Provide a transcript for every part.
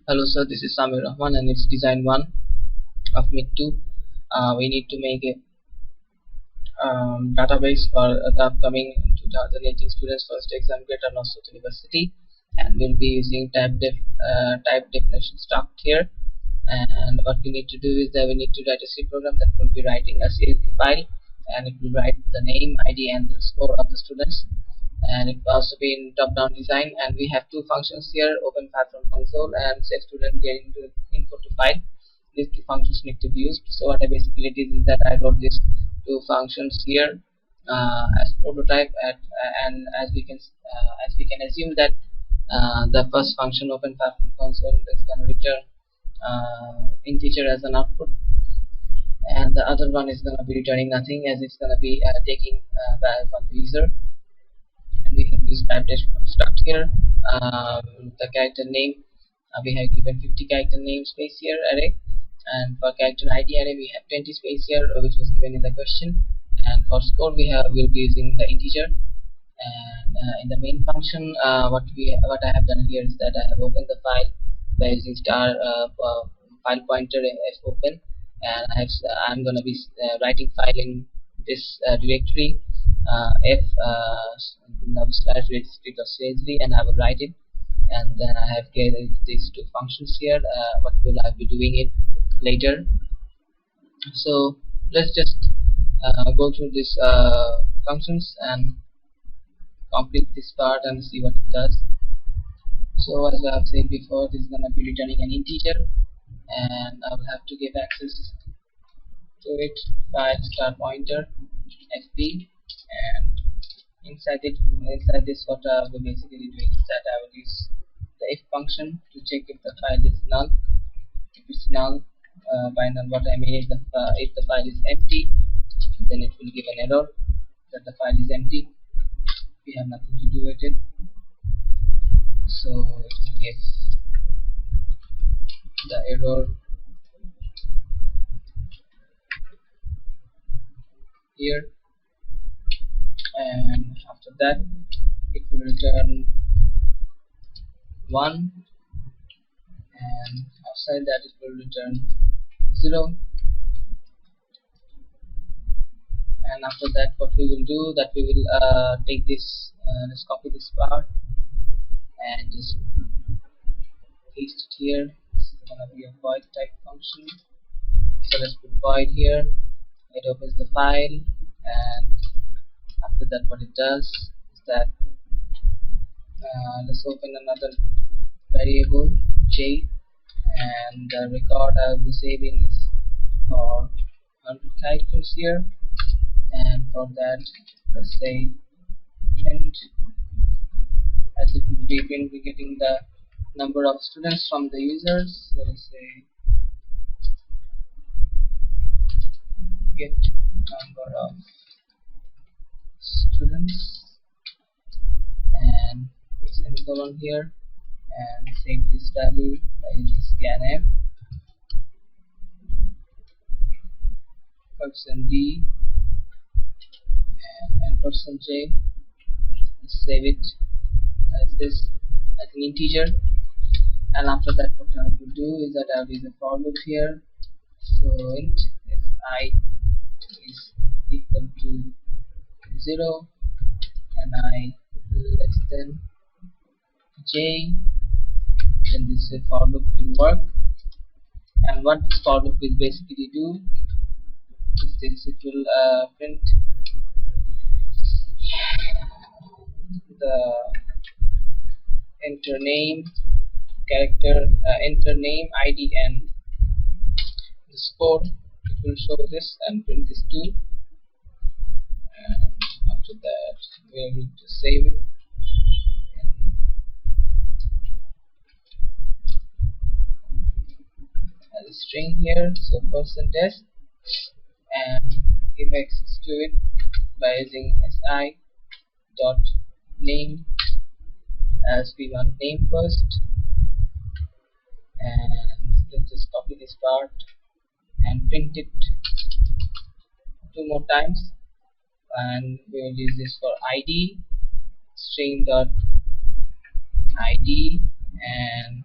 Hello sir, this is Samir Rahman and it's design 1 of Mid 2. We need to make a database for the upcoming 2018 students first exam grade at North University, and we'll be using type definition stocked here. And what we need to do is that we need to write a C program that will be writing a CSV file, and it will write the name, ID and the score of the students, and it will also be in top-down design. And we have two functions here: open file from console and set student getting to info to file. These two functions need to be used. So what I basically did is that I wrote these two functions here as prototype and as we can assume that the first function open file from console is going to return integer as an output, and the other one is going to be returning nothing, as it's going to be taking value from the user. And we have used type struct here. The character name, we have given 50 character namespace here array, and for character ID array we have 20 space here, which was given in the question. And for score we'll be using the integer. And in the main function, what I have done here is that I have opened the file by using star file pointer as open, and I'm going to be writing file in this directory f slash registry.csv, and I will write it. And then I have created these two functions here. What will I be doing it later? So let's just go through these functions and complete this part and see what it does. So as I have said before, this is going to be returning an integer, and I will have to give access to it file star pointer fp, and inside this what I will basically doing is that I will use the if function to check if the file is null. If it's null, by null what I mean is if the file is empty, then it will give an error that the file is empty. We have nothing to do with it, so it will give the error here, and after that it will return 1, and outside that it will return 0. And after that what we will do, that we will take this, let's copy this part and just paste it here. This is going to be a void type function, so let's put void here. It opens the file, and after that what it does is that let's open another variable j, and the record I will be saving is for 100 characters here. And for that, let's say print, as it will be getting the number of students from the users. So let's say get number of students, and semicolon here, and save this value by using scanf %d and %j. Save it as this, as an integer. And after that what I will do is that I will use a for loop here. So int if I is equal to 0 and I less than j, then this for loop will work. And what this for loop will basically do is this: it will print the enter name character, enter name, ID and the score. It will show this and print this too. And after that we need to save it as a string here, so %s, and give access to it by using si dot name, as we want name first. And let's just copy this part and print it 2 more times, and we will use this for id, string dot id, and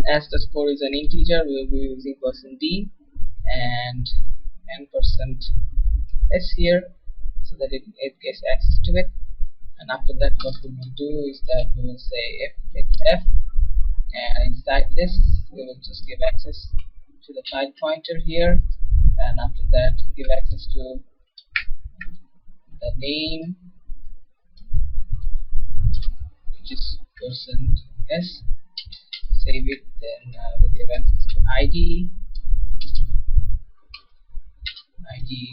as the score is an integer, we will be using %d and %s here, so that it gets access to it. And after that, what we will do is that we will say f, and inside this we will just give access to the file pointer here, and after that give access to the name, which is %s, save it, then we'll give access to id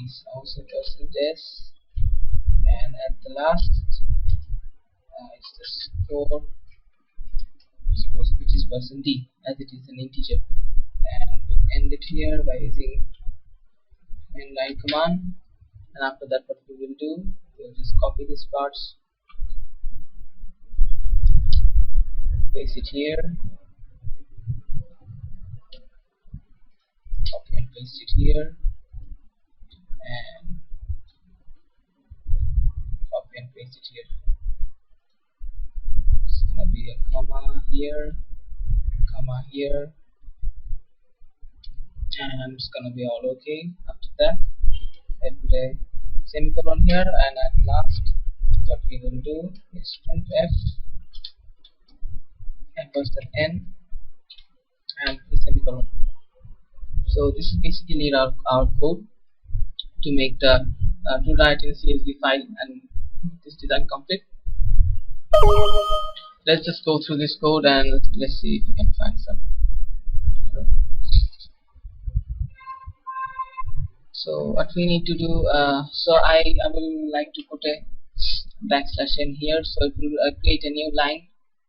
is also %s, and at the last it's the score, which is %d, as it is an integer. And we'll end it here by using inline command. And after that, what we will do, we'll just copy these parts, paste it here, copy and paste it here, and copy and paste it here. It's gonna be a comma here, and it's gonna be all okay. After that, I put a semicolon here, and at last what we will do is printf %n and the semicolon. So this is basically our code to make the to write in CSV file and this design complete. Let's just go through this code and let's see if we can find some error. So what we need to do, so I will like to put a \n here, so it will create a new line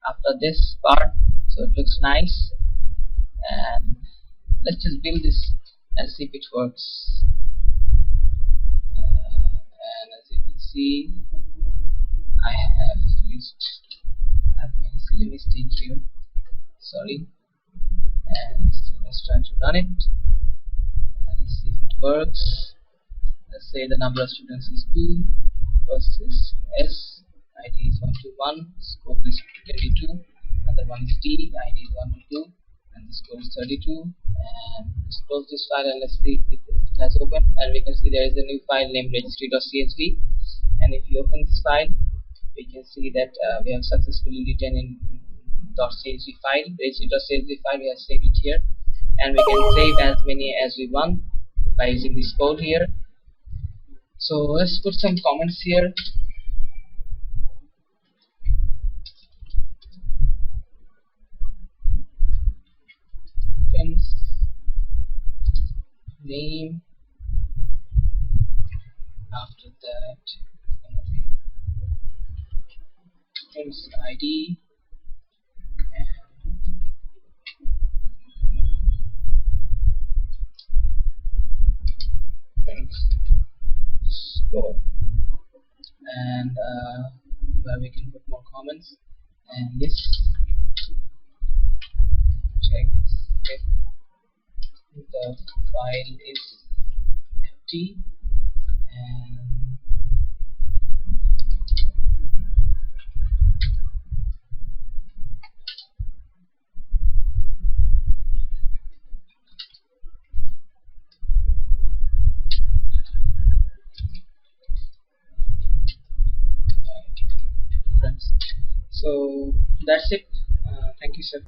after this part, so it looks nice. And let's just build this and see if it works. And as you can see, I have made a silly mistake here, sorry. And so let's try to run it. Let's see if it works. Let's say the number of students is 2, versus S, ID is 1 to 1, scope is 22, another one is D, ID is 1 to 2, and the score is 32. And let's close this file and let's see if it has opened. And we can see there is a new file named registry.csv. And if you open this file, we can see that we have successfully written in .csv file, registry.csv file. We have saved it here, and we can save as many as we want by using this code here. So let's put some comments here. Name, after that it's gonna be friends ID, and friends score, and where we can put more comments. And this check if the file is empty, and friends. So that's it. Thank you, sir.